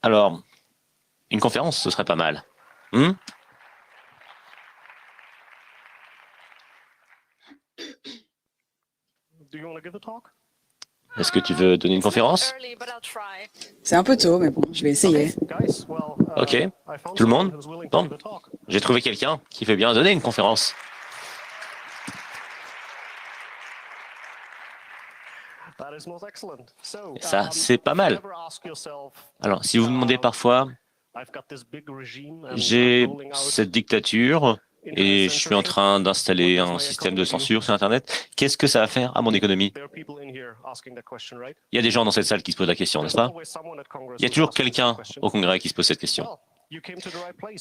Alors, une conférence, ce serait pas mal. Hmm? Est-ce que tu veux donner une conférence? C'est un peu tôt, mais bon, je vais essayer. Ok. Tout le monde? Bon. J'ai trouvé quelqu'un qui veut bien donner une conférence. Et ça, c'est pas mal. Alors, si vous vous demandez parfois, j'ai cette dictature et je suis en train d'installer un système de censure sur Internet. Qu'est-ce que ça va faire à mon économie? Il y a des gens dans cette salle qui se posent la question, n'est-ce pas? Il y a toujours quelqu'un au Congrès qui se pose cette question.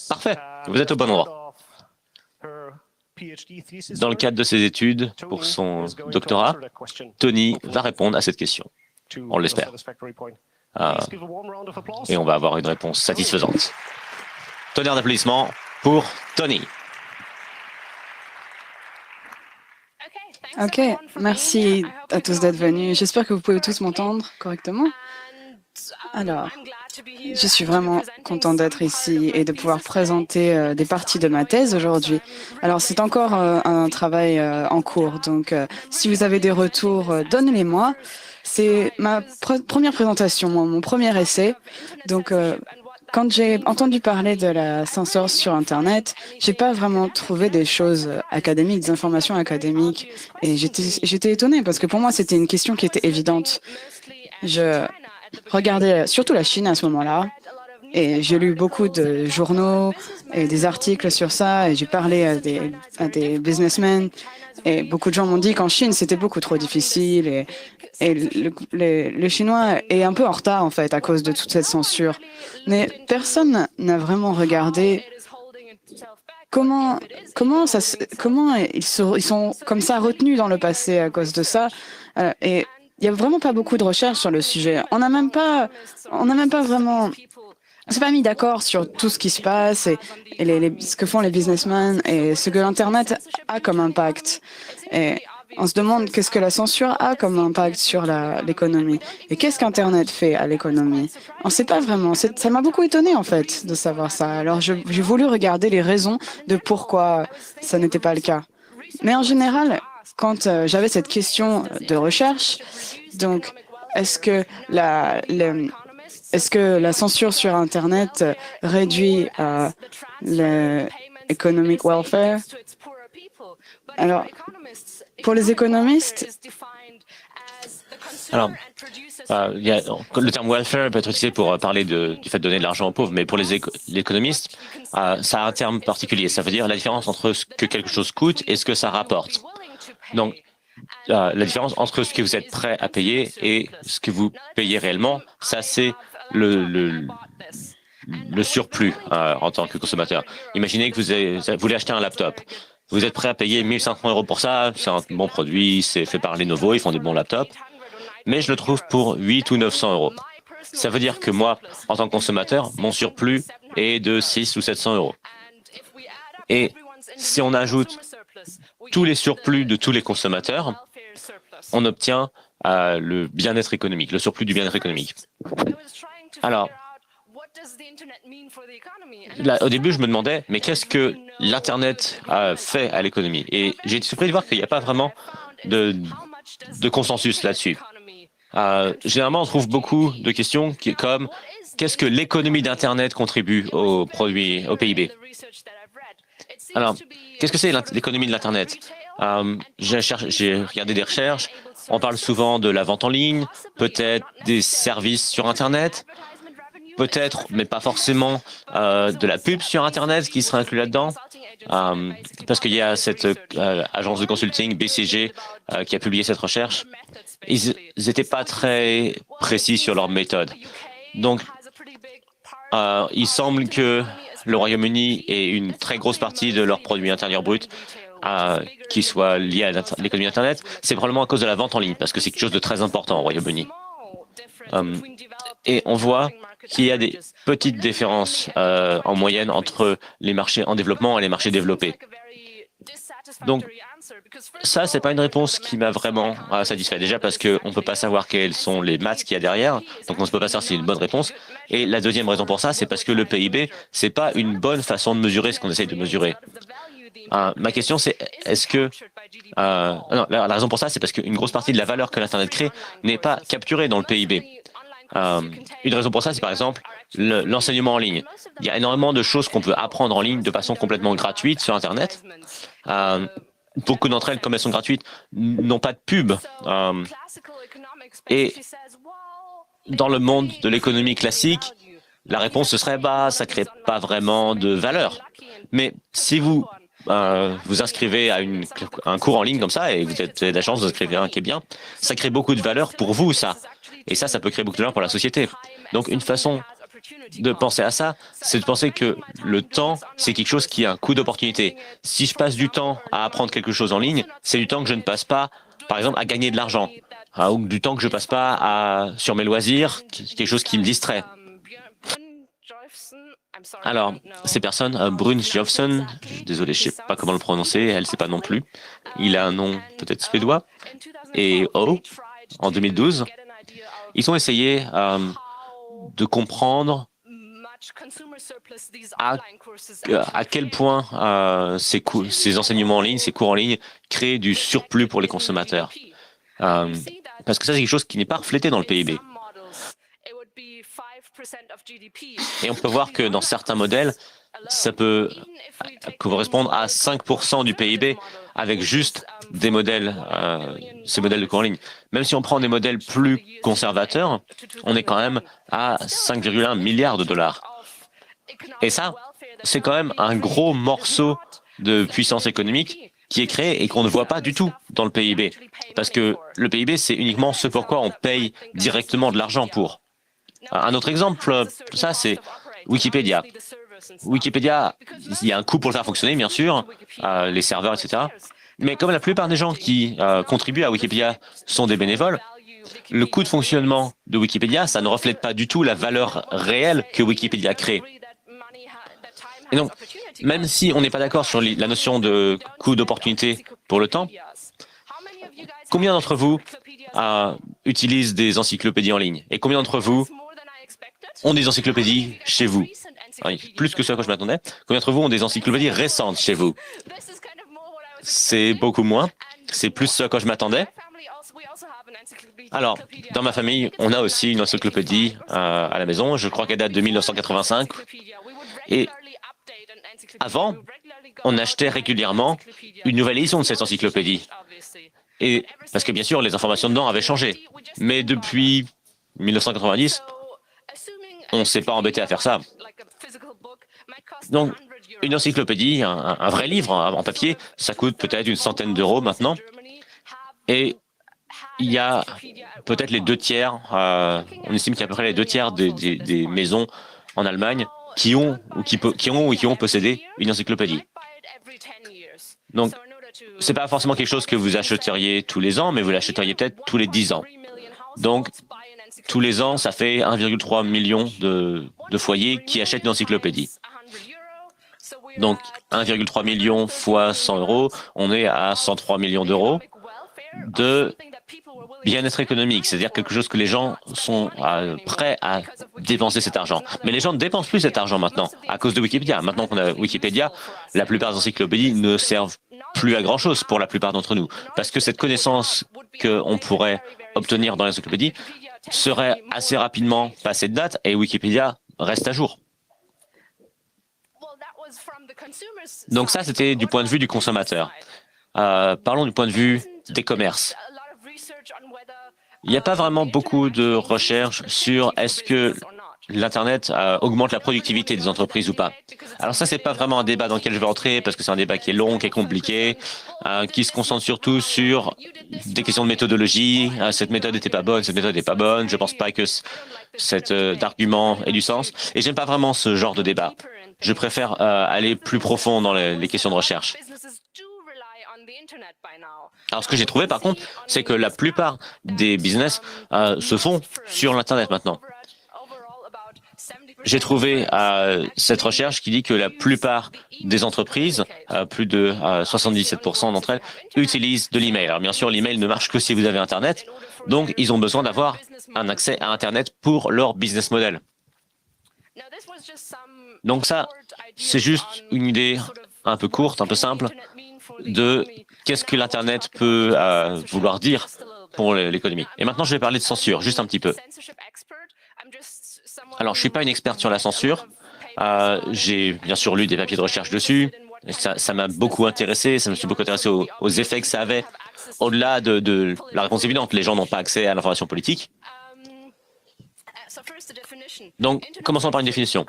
Parfait, vous êtes au bon endroit. Dans le cadre de ses études pour son doctorat, Tony va répondre à cette question. On l'espère. Et on va avoir une réponse satisfaisante. Tonnerre d'applaudissements pour Tony. Ok, merci à tous d'être venus. J'espère que vous pouvez tous m'entendre correctement. Alors, je suis vraiment contente d'être ici et de pouvoir présenter des parties de ma thèse aujourd'hui. Alors, c'est encore un travail en cours, donc si vous avez des retours, donnez-les-moi. C'est ma première présentation, mon premier essai. Donc, quand j'ai entendu parler de la censure sur Internet, j'ai pas vraiment trouvé des choses académiques, des informations académiques, et j'étais étonnée parce que pour moi, c'était une question qui était évidente. Je regardais surtout la Chine à ce moment-là. Et j'ai lu beaucoup de journaux et des articles sur ça, et j'ai parlé à des businessmen, et beaucoup de gens m'ont dit qu'en Chine, c'était beaucoup trop difficile, et le chinois est un peu en retard, en fait, à cause de toute cette censure. Mais personne n'a vraiment regardé comment ils sont comme ça retenus dans le passé à cause de ça. Et il n'y a vraiment pas beaucoup de recherches sur le sujet. On n'a même pas vraiment on s'est pas mis d'accord sur tout ce qui se passe et ce que font les businessmen et ce que l'Internet a comme impact. Et on se demande qu'est-ce que la censure a comme impact sur l'économie et qu'est-ce qu'Internet fait à l'économie. On ne sait pas vraiment. Ça m'a beaucoup étonné en fait de savoir ça. Alors j'ai voulu regarder les raisons de pourquoi ça n'était pas le cas. Mais en général, quand j'avais cette question de recherche, donc est-ce que est-ce que la censure sur Internet réduit l'economic welfare? Alors, pour les économistes, alors, le terme welfare peut être utilisé pour parler du fait de donner de l'argent aux pauvres, mais pour les économistes, ça a un terme particulier. Ça veut dire la différence entre ce que quelque chose coûte et ce que ça rapporte. Donc, la différence entre ce que vous êtes prêt à payer et ce que vous payez réellement, ça c'est le surplus en tant que consommateur. Imaginez que vous voulez acheter un laptop. Vous êtes prêt à payer 1500 € pour ça, c'est un bon produit, c'est fait par Lenovo, ils font des bons laptops, mais je le trouve pour 8 ou 900 €. Ça veut dire que moi, en tant que consommateur, mon surplus est de 6 ou 700 €. Et si on ajoute tous les surplus de tous les consommateurs, on obtient le bien-être économique, le surplus du bien-être économique. Alors, là, au début, je me demandais, mais qu'est-ce que l'Internet fait à l'économie? Et j'ai été surpris de voir qu'il n'y a pas vraiment de consensus là-dessus. Généralement, on trouve beaucoup de questions comme qu'est-ce que l'économie d'Internet contribue au PIB? Alors, qu'est-ce que c'est l'économie de l'Internet? J'ai regardé des recherches. On parle souvent de la vente en ligne, peut-être des services sur Internet, peut-être, mais pas forcément, de la pub sur Internet qui serait inclus là-dedans. Parce qu'il y a cette agence de consulting, BCG, qui a publié cette recherche. Ils n'étaient pas très précis sur leur méthode. Donc, il semble que le Royaume-Uni ait une très grosse partie de leur produit intérieur brut qui soit lié à l'économie Internet. C'est probablement à cause de la vente en ligne, parce que c'est quelque chose de très important au Royaume-Uni. Et on voit qu'il y a des petites différences en moyenne entre les marchés en développement et les marchés développés. Donc, Ça, c'est pas une réponse qui m'a vraiment satisfait. Déjà parce qu'on ne peut pas savoir quelles sont les maths qu'il y a derrière, donc on ne peut pas savoir si c'est une bonne réponse. Et la deuxième raison pour ça, c'est parce que le PIB, c'est pas une bonne façon de mesurer ce qu'on essaye de mesurer. Ma question, c'est est-ce que... non, la raison pour ça, c'est parce qu'une grosse partie de la valeur que l'Internet crée n'est pas capturée dans le PIB. Une raison pour ça, c'est par exemple l'enseignement en ligne. Il y a énormément de choses qu'on peut apprendre en ligne de façon complètement gratuite sur Internet. Beaucoup d'entre elles, comme elles sont gratuites, n'ont pas de pub. Et dans le monde de l'économie classique, la réponse ce serait ça crée pas vraiment de valeur. Mais si vous vous inscrivez à un cours en ligne comme ça et vous avez la chance de vous inscrire à un qui est bien, ça crée beaucoup de valeur pour vous, ça. Et ça peut créer beaucoup de valeur pour la société. Donc une façon de penser à ça, c'est de penser que le temps, c'est quelque chose qui a un coût d'opportunité. Si je passe du temps à apprendre quelque chose en ligne, c'est du temps que je ne passe pas, par exemple, à gagner de l'argent, ou du temps que je passe pas sur mes loisirs, quelque chose qui me distrait. Alors, ces personnes, Brun Jofsson, désolé, je ne sais pas comment le prononcer, elle ne sait pas non plus. Il a un nom peut-être suédois. Et en 2012, ils ont essayé de comprendre à quel point ces enseignements en ligne, ces cours en ligne, créent du surplus pour les consommateurs. Parce que ça, c'est quelque chose qui n'est pas reflété dans le PIB. Et on peut voir que dans certains modèles, ça peut correspondre à 5% du PIB avec juste des modèles, ces modèles de cours en ligne. Même si on prend des modèles plus conservateurs, on est quand même à 5,1 milliards de dollars. Et ça, c'est quand même un gros morceau de puissance économique qui est créé et qu'on ne voit pas du tout dans le PIB. Parce que le PIB, c'est uniquement ce pourquoi on paye directement de l'argent pour. Un autre exemple, ça, c'est Wikipédia. Wikipédia, il y a un coût pour le faire fonctionner, bien sûr, les serveurs, etc. Mais comme la plupart des gens qui contribuent à Wikipédia sont des bénévoles, le coût de fonctionnement de Wikipédia, ça ne reflète pas du tout la valeur réelle que Wikipédia crée. Et donc, même si on n'est pas d'accord sur la notion de coût d'opportunité pour le temps, combien d'entre vous utilisent des encyclopédies en ligne? Et combien d'entre vous ont des encyclopédies chez vous? Plus que ce à quoi je m'attendais. Combien d'entre vous ont des encyclopédies récentes chez vous? C'est beaucoup moins. C'est plus ce à quoi je m'attendais. Alors, dans ma famille, on a aussi une encyclopédie à la maison. Je crois qu'elle date de 1985. Et avant, on achetait régulièrement une nouvelle édition de cette encyclopédie. Et parce que bien sûr, les informations dedans avaient changé. Mais depuis 1990, on ne s'est pas embêté à faire ça. Donc, une encyclopédie, un vrai livre en papier, ça coûte peut-être une centaine d'euros maintenant. Et il y a peut-être les 2/3, on estime qu'il y a à peu près les 2/3 des maisons en Allemagne qui ont ou qui ont possédé une encyclopédie. Donc, c'est pas forcément quelque chose que vous achèteriez tous les ans, mais vous l'achèteriez peut-être tous les 10 ans. Donc, tous les ans, ça fait 1,3 million de foyers qui achètent une encyclopédie. Donc, 1,3 million fois 100 euros, on est à 103 millions d'euros de bien-être économique, c'est-à-dire quelque chose que les gens sont prêts à dépenser cet argent. Mais les gens ne dépensent plus cet argent maintenant, à cause de Wikipédia. Maintenant qu'on a Wikipédia, la plupart des encyclopédies ne servent plus à grand-chose pour la plupart d'entre nous, parce que cette connaissance qu'on pourrait obtenir dans l'encyclopédie serait assez rapidement passée de date et Wikipédia reste à jour. Donc ça, c'était du point de vue du consommateur. Parlons du point de vue des commerces. Il n'y a pas vraiment beaucoup de recherches sur est-ce que l'Internet augmente la productivité des entreprises ou pas. Alors ça, c'est pas vraiment un débat dans lequel je vais entrer parce que c'est un débat qui est long, qui est compliqué, qui se concentre surtout sur des questions de méthodologie. Cette méthode n'était pas bonne, cette méthode n'est pas bonne. Je pense pas que cet argument ait du sens. Et j'aime pas vraiment ce genre de débat. Je préfère aller plus profond dans les questions de recherche. Alors, ce que j'ai trouvé, par contre, c'est que la plupart des business se font sur l'Internet maintenant. j'ai trouvé cette recherche qui dit que la plupart des entreprises, plus de 77% d'entre elles, utilisent de l'email. Alors bien sûr, l'email ne marche que si vous avez Internet, donc ils ont besoin d'avoir un accès à Internet pour leur business model. Donc ça, c'est juste une idée un peu courte, un peu simple, de qu'est-ce que l'Internet peut vouloir dire pour l'économie. Et maintenant, je vais parler de censure, juste un petit peu. Alors, je ne suis pas une experte sur la censure. J'ai bien sûr lu des papiers de recherche dessus. Ça m'a beaucoup intéressé. Ça me suis beaucoup intéressé aux effets que ça avait. Au-delà de la réponse évidente, les gens n'ont pas accès à l'information politique. Donc, commençons par une définition.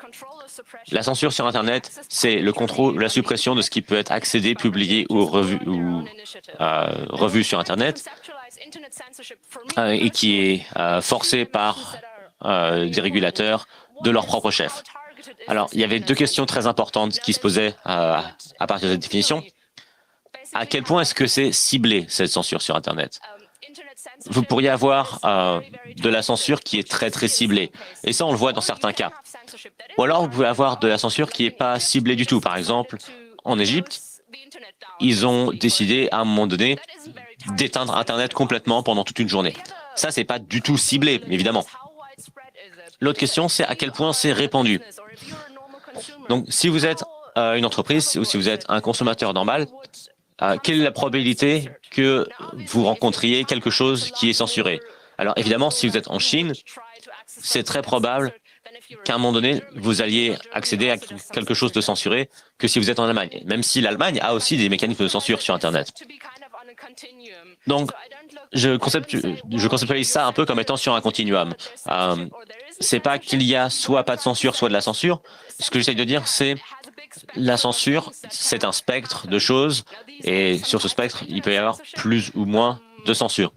La censure sur Internet, c'est le contrôle, la suppression de ce qui peut être accédé, publié ou revu sur Internet et qui est forcé par des régulateurs de leur propre chef. Alors, il y avait deux questions très importantes qui se posaient à partir de cette définition. À quel point est-ce que c'est ciblé, cette censure sur Internet? Vous pourriez avoir de la censure qui est très très ciblée. Et ça, on le voit dans certains cas. Ou alors, vous pouvez avoir de la censure qui n'est pas ciblée du tout. Par exemple, en Égypte, ils ont décidé à un moment donné d'éteindre Internet complètement pendant toute une journée. Ça, c'est pas du tout ciblé, évidemment. L'autre question, c'est à quel point c'est répandu. Donc, si vous êtes une entreprise ou si vous êtes un consommateur normal, quelle est la probabilité que vous rencontriez quelque chose qui est censuré? Alors évidemment, si vous êtes en Chine, c'est très probable qu'à un moment donné, vous alliez accéder à quelque chose de censuré que si vous êtes en Allemagne, même si l'Allemagne a aussi des mécanismes de censure sur Internet. Donc, je conceptualise ça un peu comme étant sur un continuum. C'est pas qu'il y a soit pas de censure, soit de la censure. Ce que j'essaie de dire, c'est la censure, c'est un spectre de choses, et sur ce spectre, il peut y avoir plus ou moins de censure.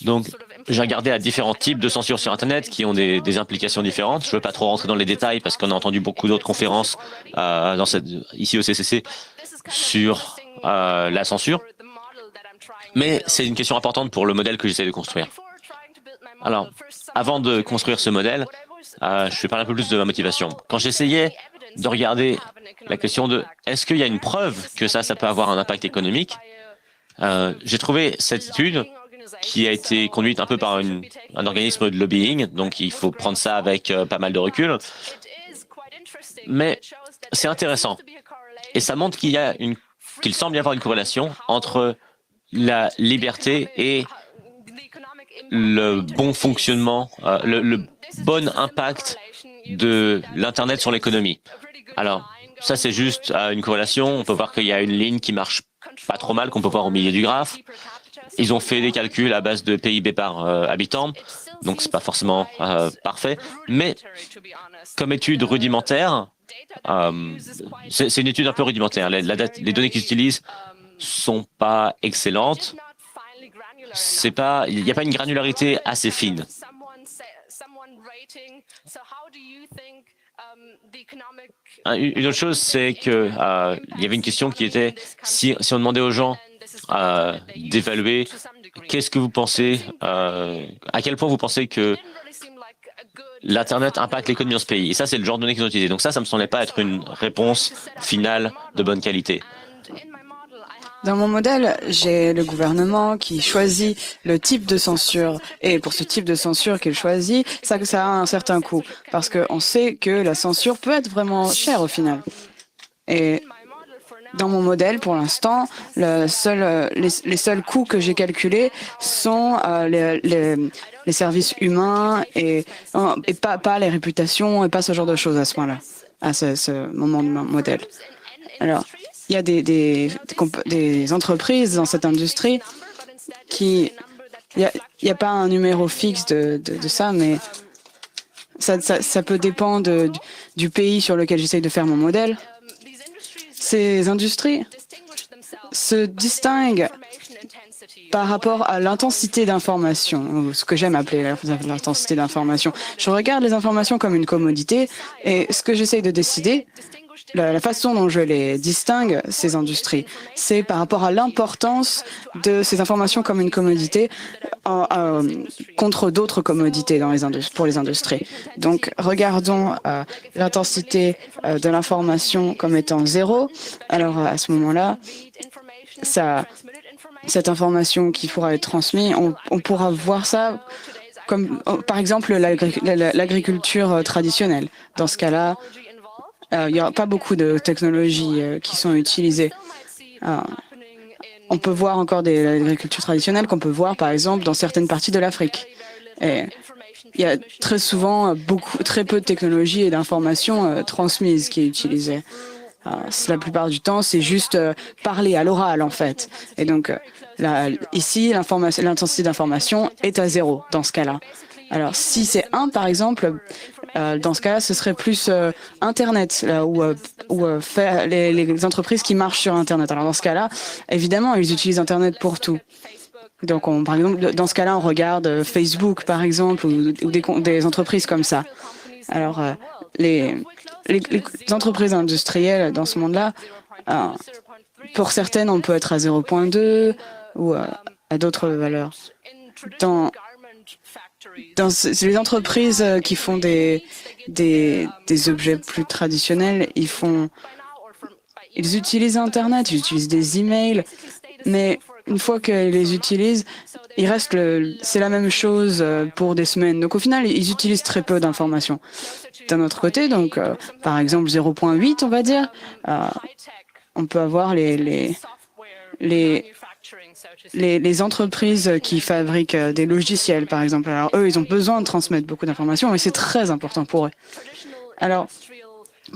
Donc, j'ai regardé à différents types de censure sur Internet qui ont des implications différentes. Je ne veux pas trop rentrer dans les détails parce qu'on a entendu beaucoup d'autres conférences ici au CCC sur la censure. Mais c'est une question importante pour le modèle que j'essaie de construire. Alors, avant de construire ce modèle, je vais parler un peu plus de ma motivation. Quand j'essayais de regarder la question de est-ce qu'il y a une preuve que ça peut avoir un impact économique, j'ai trouvé cette étude qui a été conduite un peu par un organisme de lobbying, donc il faut prendre ça avec pas mal de recul. Mais c'est intéressant. Et ça montre qu'il semble y avoir une corrélation entre la liberté et le bon fonctionnement, le bon impact de l'Internet sur l'économie. Alors, ça c'est juste une corrélation. On peut voir qu'il y a une ligne qui marche pas trop mal, qu'on peut voir au milieu du graphe. Ils ont fait des calculs à base de PIB par habitant, donc c'est pas forcément parfait. Mais comme étude rudimentaire, c'est une étude un peu rudimentaire. Les données qu'ils utilisent sont pas excellentes. Il n'y a pas une granularité assez fine. Une autre chose, c'est que il y avait une question qui était si on demandait aux gens d'évaluer qu'est-ce que vous pensez, à quel point vous pensez que l'Internet impacte l'économie dans ce pays. Et ça, c'est le genre de données qu'ils ont utilisé. Donc ça me semblait pas être une réponse finale de bonne qualité. Dans mon modèle, j'ai le gouvernement qui choisit le type de censure. Et pour ce type de censure qu'il choisit, ça a un certain coût. Parce qu'on sait que la censure peut être vraiment chère au final. Et dans mon modèle, pour l'instant, les seuls coûts que j'ai calculés sont les services humains et pas les réputations et pas ce genre de choses à ce moment-là, à ce moment de mon modèle. Alors, il y a des entreprises dans cette industrie il n'y a pas un numéro fixe de ça, mais ça peut dépendre du pays sur lequel j'essaye de faire mon modèle. Ces industries se distinguent par rapport à l'intensité d'information, ou ce que j'aime appeler l'intensité d'information. Je regarde les informations comme une commodité et ce que j'essaye de décider, la façon dont je les distingue, ces industries, c'est par rapport à l'importance de ces informations comme une commodité contre d'autres commodités pour les industries. Donc, regardons l'intensité de l'information comme étant 0. Alors, à ce moment-là, cette information qui pourra être transmise, on pourra voir ça comme, par exemple, l'agriculture traditionnelle. Dans ce cas-là, il n'y a pas beaucoup de technologies qui sont utilisées. On peut voir encore des agricultures traditionnelles qu'on peut voir, par exemple, dans certaines parties de l'Afrique. Et il y a très souvent très peu de technologies et d'informations transmises qui est utilisée. La plupart du temps, c'est juste parler à l'oral, en fait. Et donc, ici, l'intensité d'information est à 0 dans ce cas-là. Alors, si c'est 1, par exemple, dans ce cas-là, ce serait plus Internet, ou les entreprises qui marchent sur Internet. Alors, dans ce cas-là, évidemment, ils utilisent Internet pour tout. Donc, par exemple, dans ce cas-là, on regarde Facebook, par exemple, ou des entreprises comme ça. Alors, les entreprises industrielles dans ce monde-là, pour certaines, on peut être à 0,2 ou à d'autres valeurs. Dans les entreprises qui font des objets plus traditionnels, ils utilisent Internet, ils utilisent des emails, mais une fois qu'ils les utilisent, c'est la même chose pour des semaines. Donc au final, ils utilisent très peu d'informations. D'un autre côté, donc par exemple 0,8, on va dire, on peut avoir les entreprises qui fabriquent des logiciels, par exemple. Alors eux, ils ont besoin de transmettre beaucoup d'informations et c'est très important pour eux. Alors,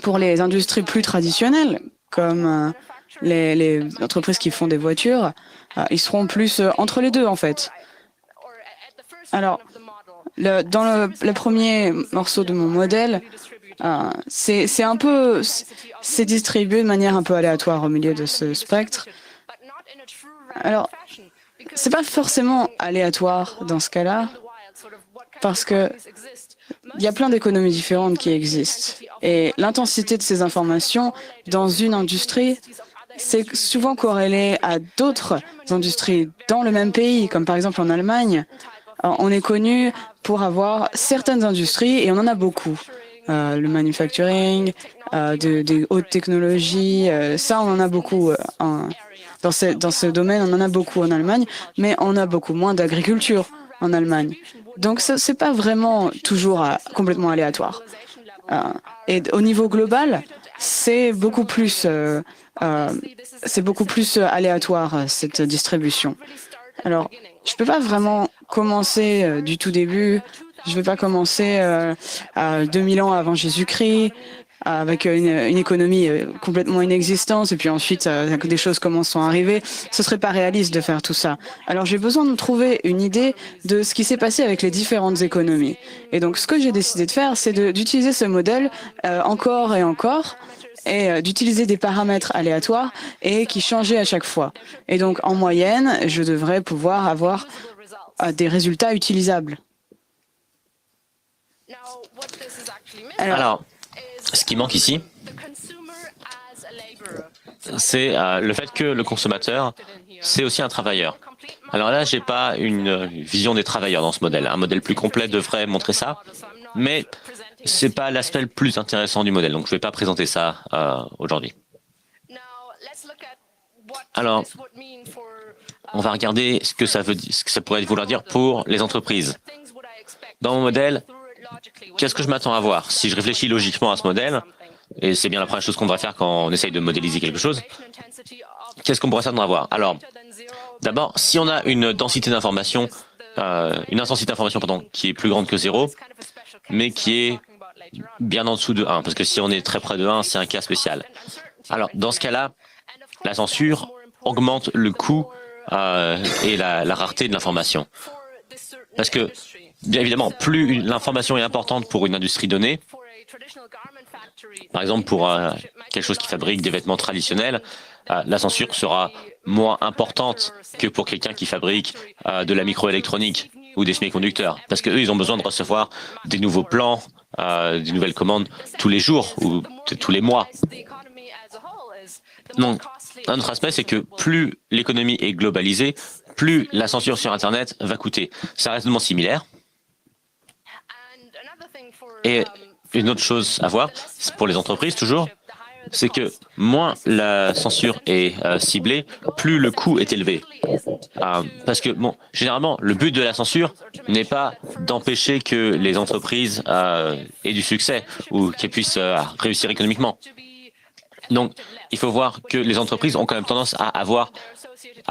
pour les industries plus traditionnelles, comme les entreprises qui font des voitures, ils seront plus entre les deux, en fait. Alors, dans le premier morceau de mon modèle, c'est distribué de manière un peu aléatoire au milieu de ce spectre. Alors, c'est pas forcément aléatoire dans ce cas-là, parce que il y a plein d'économies différentes qui existent. Et l'intensité de ces informations dans une industrie, c'est souvent corrélé à d'autres industries dans le même pays, comme par exemple en Allemagne. On est connu pour avoir certaines industries, et on en a beaucoup. Le manufacturing, des hautes technologies, ça on en a beaucoup. Dans ce domaine, on en a beaucoup en Allemagne, mais on a beaucoup moins d'agriculture en Allemagne. Donc c'est pas vraiment toujours complètement aléatoire. Et au niveau global, c'est beaucoup plus aléatoire, cette distribution. Alors, je peux pas vraiment commencer du tout début. Je vais pas commencer à 2000 ans avant Jésus-Christ avec une économie complètement inexistante et puis ensuite des choses commencent à arriver. Ce serait pas réaliste de faire tout ça. Alors j'ai besoin de trouver une idée de ce qui s'est passé avec les différentes économies. Et donc ce que j'ai décidé de faire, c'est d'utiliser ce modèle encore et encore, et d'utiliser des paramètres aléatoires et qui changeaient à chaque fois. Et donc en moyenne, je devrais pouvoir avoir des résultats utilisables. Alors, ce qui manque ici, c'est le fait que le consommateur, c'est aussi un travailleur. Alors là, j'ai pas une vision des travailleurs dans ce modèle. Un modèle plus complet devrait montrer ça, mais c'est pas l'aspect le plus intéressant du modèle, donc je vais pas présenter ça aujourd'hui. Alors, on va regarder ce que ça pourrait vouloir dire pour les entreprises. Dans mon modèle, qu'est-ce que je m'attends à voir? Si je réfléchis logiquement à ce modèle, et c'est bien la première chose qu'on devrait faire quand on essaye de modéliser quelque chose, qu'est-ce qu'on pourrait s'attendre à voir? Alors, d'abord, si on a une densité d'information, une intensité d'information qui est plus grande que 0, mais qui est bien en dessous de 1, parce que si on est très près de 1, c'est un cas spécial. Alors, dans ce cas-là, la censure augmente le coût et la rareté de l'information. Parce que, bien évidemment, plus l'information est importante pour une industrie donnée, par exemple pour quelque chose qui fabrique des vêtements traditionnels, la censure sera moins importante que pour quelqu'un qui fabrique de la microélectronique. ou des semi-conducteurs, parce qu'eux, ils ont besoin de recevoir des nouveaux plans, des nouvelles commandes tous les jours ou tous les mois. Donc, un autre aspect, c'est que plus l'économie est globalisée, plus la censure sur Internet va coûter. Ça reste vraiment similaire. Et une autre chose à voir, pour les entreprises toujours, c'est que moins la censure est ciblée, plus le coût est élevé. Parce que, bon, généralement, le but de la censure n'est pas d'empêcher que les entreprises aient du succès ou qu'elles puissent réussir économiquement. Donc, il faut voir que les entreprises ont quand même tendance à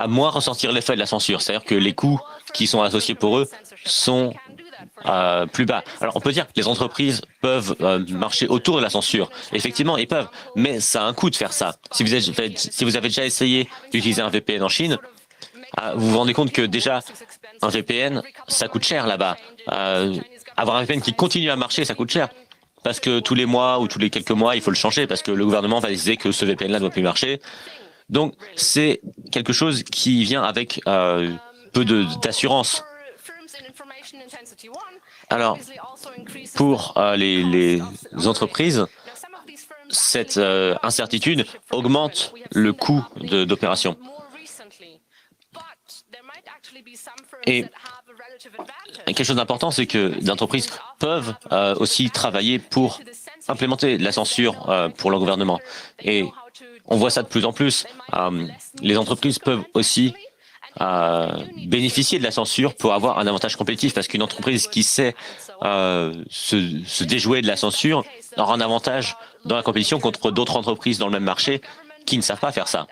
moins ressentir l'effet de la censure. C'est-à-dire que les coûts qui sont associés pour eux sont plus bas. Alors, on peut dire que les entreprises peuvent marcher autour de la censure. Effectivement, ils peuvent, mais ça a un coût de faire ça. Si vous avez déjà essayé d'utiliser un VPN en Chine, vous vous rendez compte que déjà, un VPN, ça coûte cher là-bas. Avoir un VPN qui continue à marcher, ça coûte cher. Parce que tous les mois ou tous les quelques mois, il faut le changer parce que le gouvernement va décider que ce VPN-là ne doit plus marcher. Donc, c'est quelque chose qui vient avec peu d'assurance. Alors, pour les entreprises, cette incertitude augmente le coût d'opération. Et quelque chose d'important, c'est que les entreprises peuvent aussi travailler pour implémenter la censure pour leur gouvernement. Et on voit ça de plus en plus. Les entreprises peuvent aussi bénéficier de la censure pour avoir un avantage compétitif, parce qu'une entreprise qui sait se déjouer de la censure aura un avantage dans la compétition contre d'autres entreprises dans le même marché qui ne savent pas faire ça.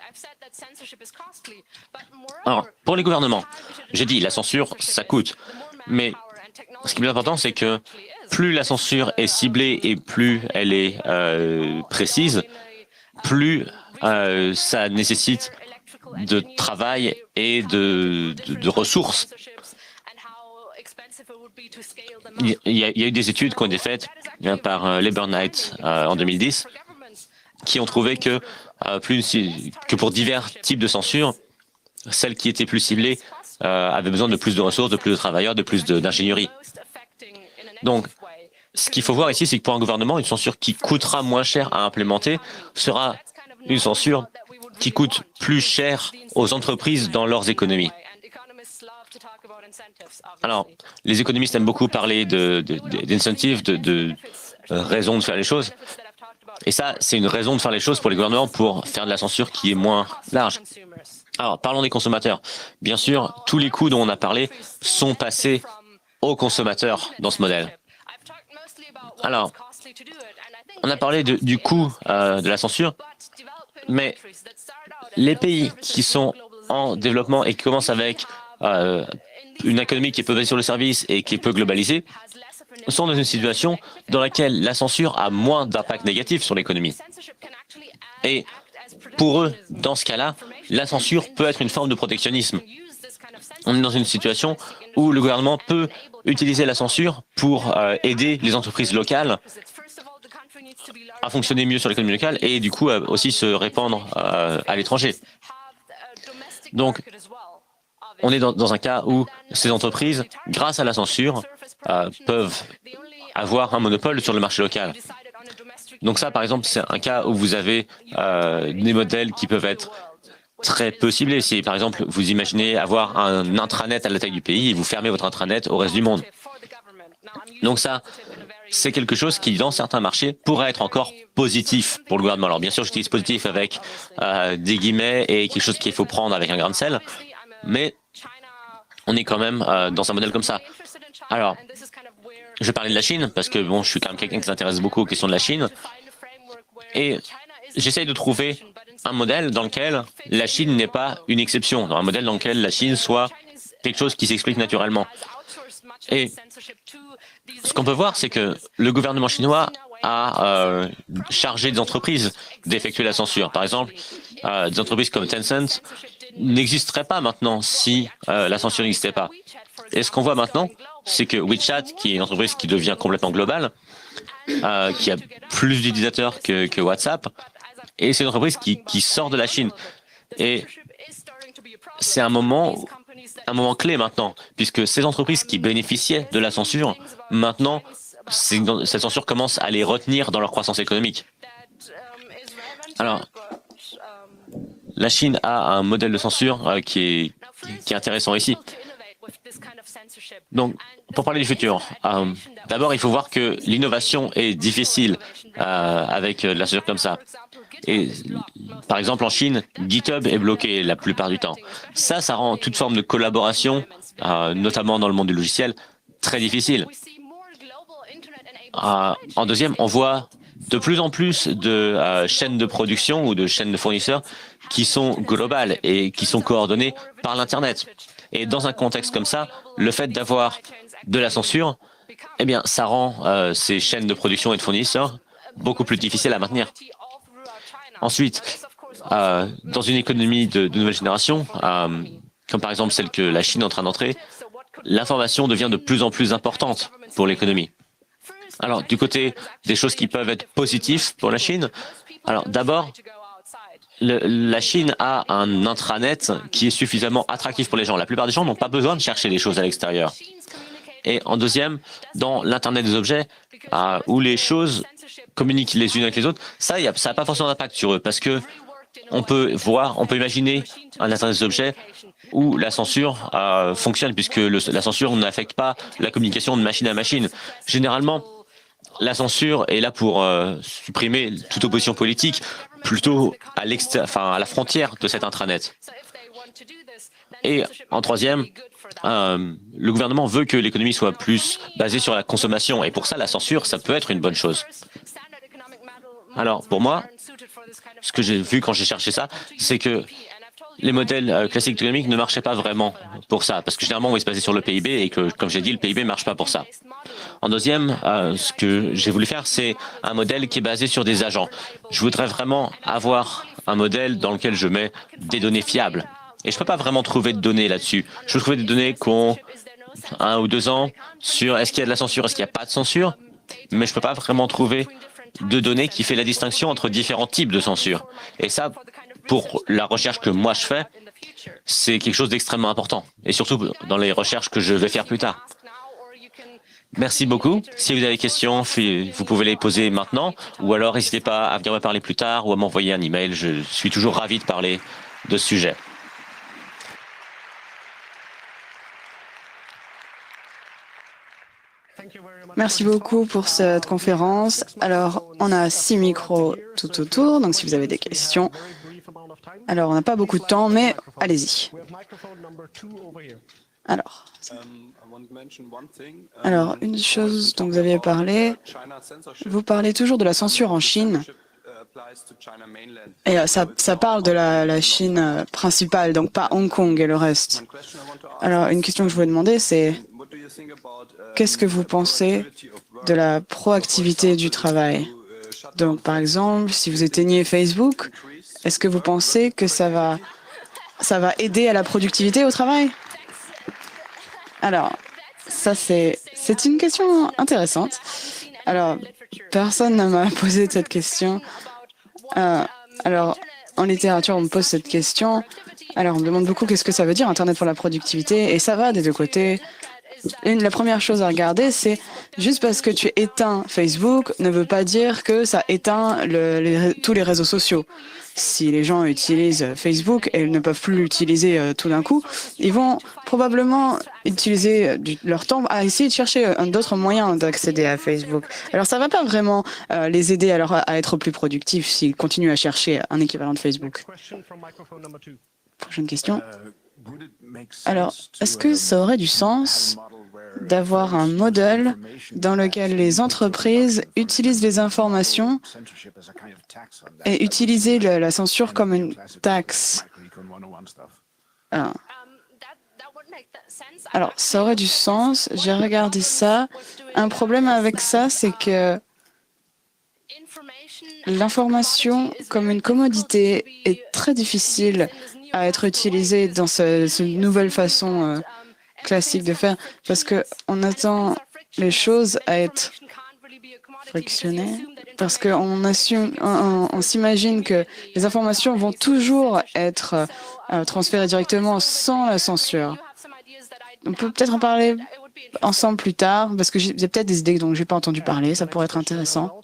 Alors, pour les gouvernements, j'ai dit, la censure, ça coûte. Mais ce qui est plus important, c'est que plus la censure est ciblée et plus elle est précise, plus ça nécessite de travail et de ressources. Il y a eu des études qui ont été faites par Labour Knight en 2010 qui ont trouvé que pour divers types de censure, celles qui étaient plus ciblées avaient besoin de plus de ressources, de plus de travailleurs, de plus d'ingénierie. Donc, ce qu'il faut voir ici, c'est que pour un gouvernement, une censure qui coûtera moins cher à implémenter sera une censure qui coûte plus cher aux entreprises dans leurs économies. Alors, les économistes aiment beaucoup parler d'incentives, de raisons de faire les choses. Et ça, c'est une raison de faire les choses pour les gouvernements pour faire de la censure qui est moins large. Alors, parlons des consommateurs. Bien sûr, tous les coûts dont on a parlé sont passés aux consommateurs dans ce modèle. Alors, on a parlé du coût de la censure, mais les pays qui sont en développement et qui commencent avec une économie qui est peu basée sur le service et qui est peu globalisée, sont dans une situation dans laquelle la censure a moins d'impact négatif sur l'économie. Et pour eux, dans ce cas-là, la censure peut être une forme de protectionnisme. On est dans une situation où le gouvernement peut utiliser la censure pour aider les entreprises locales à fonctionner mieux sur l'économie locale et du coup aussi se répandre à l'étranger. Donc, on est dans un cas où ces entreprises, grâce à la censure, peuvent avoir un monopole sur le marché local. Donc ça, par exemple, c'est un cas où vous avez des modèles qui peuvent être très peu ciblés. Si, par exemple, vous imaginez avoir un intranet à la taille du pays et vous fermez votre intranet au reste du monde. Donc ça, c'est quelque chose qui, dans certains marchés, pourrait être encore positif pour le gouvernement. Alors bien sûr, j'utilise positif avec des guillemets et quelque chose qu'il faut prendre avec un grain de sel, mais on est quand même dans un modèle comme ça. Alors, je vais parler de la Chine, parce que bon, je suis quand même quelqu'un qui s'intéresse beaucoup aux questions de la Chine, et j'essaye de trouver un modèle dans lequel la Chine n'est pas une exception, dans un modèle dans lequel la Chine soit quelque chose qui s'explique naturellement. Et ce qu'on peut voir, c'est que le gouvernement chinois a chargé des entreprises d'effectuer la censure. Par exemple, des entreprises comme Tencent n'existeraient pas maintenant si la censure n'existait pas. Et ce qu'on voit maintenant, c'est que WeChat, qui est une entreprise qui devient complètement globale, qui a plus d'utilisateurs que WhatsApp, et c'est une entreprise qui sort de la Chine. Et c'est un moment un moment clé maintenant, puisque ces entreprises qui bénéficiaient de la censure, maintenant, cette censure commence à les retenir dans leur croissance économique. Alors, la Chine a un modèle de censure qui est intéressant ici. Donc, pour parler du futur, d'abord, il faut voir que l'innovation est difficile avec la censure comme ça. Et par exemple, en Chine, GitHub est bloqué la plupart du temps. Ça rend toute forme de collaboration, notamment dans le monde du logiciel, très difficile. En deuxième, on voit de plus en plus de chaînes de production ou de chaînes de fournisseurs qui sont globales et qui sont coordonnées par l'Internet. Et dans un contexte comme ça, le fait d'avoir de la censure, eh bien, ça rend ces chaînes de production et de fournisseurs beaucoup plus difficiles à maintenir. Ensuite, dans une économie de nouvelle génération, comme par exemple celle que la Chine est en train d'entrer, l'information devient de plus en plus importante pour l'économie. Alors, du côté des choses qui peuvent être positives pour la Chine, alors d'abord, la Chine a un intranet qui est suffisamment attractif pour les gens. La plupart des gens n'ont pas besoin de chercher des choses à l'extérieur. Et en deuxième, dans l'Internet des objets, où les choses communiquent les unes avec les autres, ça n'a pas forcément d'impact sur eux, parce que on peut imaginer un Internet des objets où la censure fonctionne, puisque la censure n'affecte pas la communication de machine à machine. Généralement, la censure est là pour supprimer toute opposition politique, plutôt à la frontière de cet intranet. Et en troisième, le gouvernement veut que l'économie soit plus basée sur la consommation, et pour ça, la censure, ça peut être une bonne chose. Alors, pour moi, ce que j'ai vu quand j'ai cherché ça, c'est que les modèles classiques économiques ne marchaient pas vraiment pour ça, parce que généralement, on va se baser sur le PIB, et que, comme j'ai dit, le PIB ne marche pas pour ça. En deuxième, ce que j'ai voulu faire, c'est un modèle qui est basé sur des agents. Je voudrais vraiment avoir un modèle dans lequel je mets des données fiables. Et je ne peux pas vraiment trouver de données là-dessus. Je peux trouver des données qui ont 1 ou 2 ans sur est-ce qu'il y a de la censure, est-ce qu'il n'y a pas de censure, mais je ne peux pas vraiment trouver de données qui fait la distinction entre différents types de censure. Et ça, pour la recherche que moi je fais, c'est quelque chose d'extrêmement important. Et surtout dans les recherches que je vais faire plus tard. Merci beaucoup. Si vous avez des questions, vous pouvez les poser maintenant, ou alors n'hésitez pas à venir me parler plus tard ou à m'envoyer un email. Je suis toujours ravi de parler de ce sujet. Merci beaucoup pour cette conférence. Alors, on a 6 micros tout autour, donc si vous avez des questions. Alors, on n'a pas beaucoup de temps, mais allez-y. Alors, une chose dont vous aviez parlé, vous parlez toujours de la censure en Chine. Et ça parle de la Chine principale, donc pas Hong Kong et le reste. Alors, une question que je voulais demander, c'est qu'est-ce que vous pensez de la proactivité du travail? Donc, par exemple, si vous éteignez Facebook, est-ce que vous pensez que ça va aider à la productivité au travail? Alors, ça c'est une question intéressante. Alors, personne ne m'a posé cette question. Alors, en littérature, on me pose cette question. Alors, on me demande beaucoup qu'est-ce que ça veut dire Internet pour la productivité, et ça va des deux côtés. La première chose à regarder, c'est juste parce que tu éteins Facebook ne veut pas dire que ça éteint tous les réseaux sociaux. Si les gens utilisent Facebook et ne peuvent plus l'utiliser tout d'un coup, ils vont probablement utiliser leur temps à essayer de chercher d'autres moyens d'accéder à Facebook. Alors ça ne va pas vraiment les aider à être plus productifs s'ils continuent à chercher un équivalent de Facebook. Prochaine question. Alors, est-ce que ça aurait du sens d'avoir un modèle dans lequel les entreprises utilisent les informations et utiliser la censure comme une taxe? Alors, ça aurait du sens. J'ai regardé ça. Un problème avec ça, c'est que l'information comme une commodité est très difficile à être utilisée dans cette nouvelle façon classique de faire, parce qu'on attend les choses à être frictionné parce qu'on on s'imagine que les informations vont toujours être transférées directement sans la censure. On peut peut-être en parler ensemble plus tard, parce que j'ai peut-être des idées dont je n'ai pas entendu parler, ça pourrait être intéressant.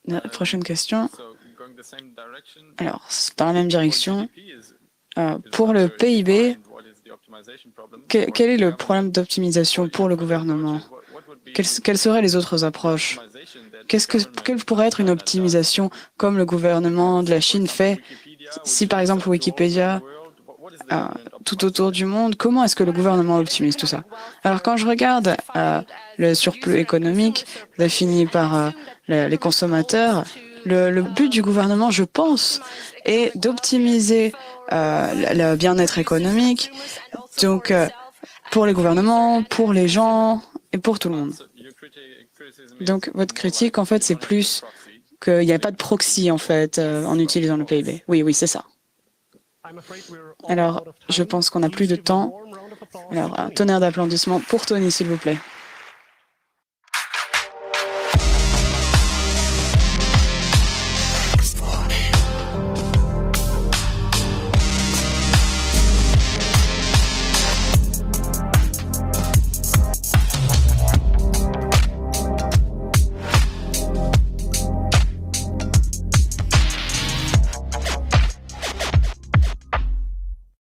La prochaine question. Alors, c'est dans la même direction. Pour le PIB, quel est le problème d'optimisation pour le gouvernement? Quelles seraient les autres approches? Quelle pourrait être une optimisation comme le gouvernement de la Chine fait? Si par exemple Wikipédia, tout autour du monde, comment est-ce que le gouvernement optimise tout ça? Alors quand je regarde le surplus économique défini par les consommateurs, le but du gouvernement, je pense, est d'optimiser le bien-être économique, donc pour les gouvernements, pour les gens et pour tout le monde. Donc votre critique, en fait, c'est plus qu'il n'y a pas de proxy, en fait, en utilisant le PIB. Oui, oui, c'est ça. Alors, je pense qu'on n'a plus de temps. Alors, un tonnerre d'applaudissements pour Tony, s'il vous plaît.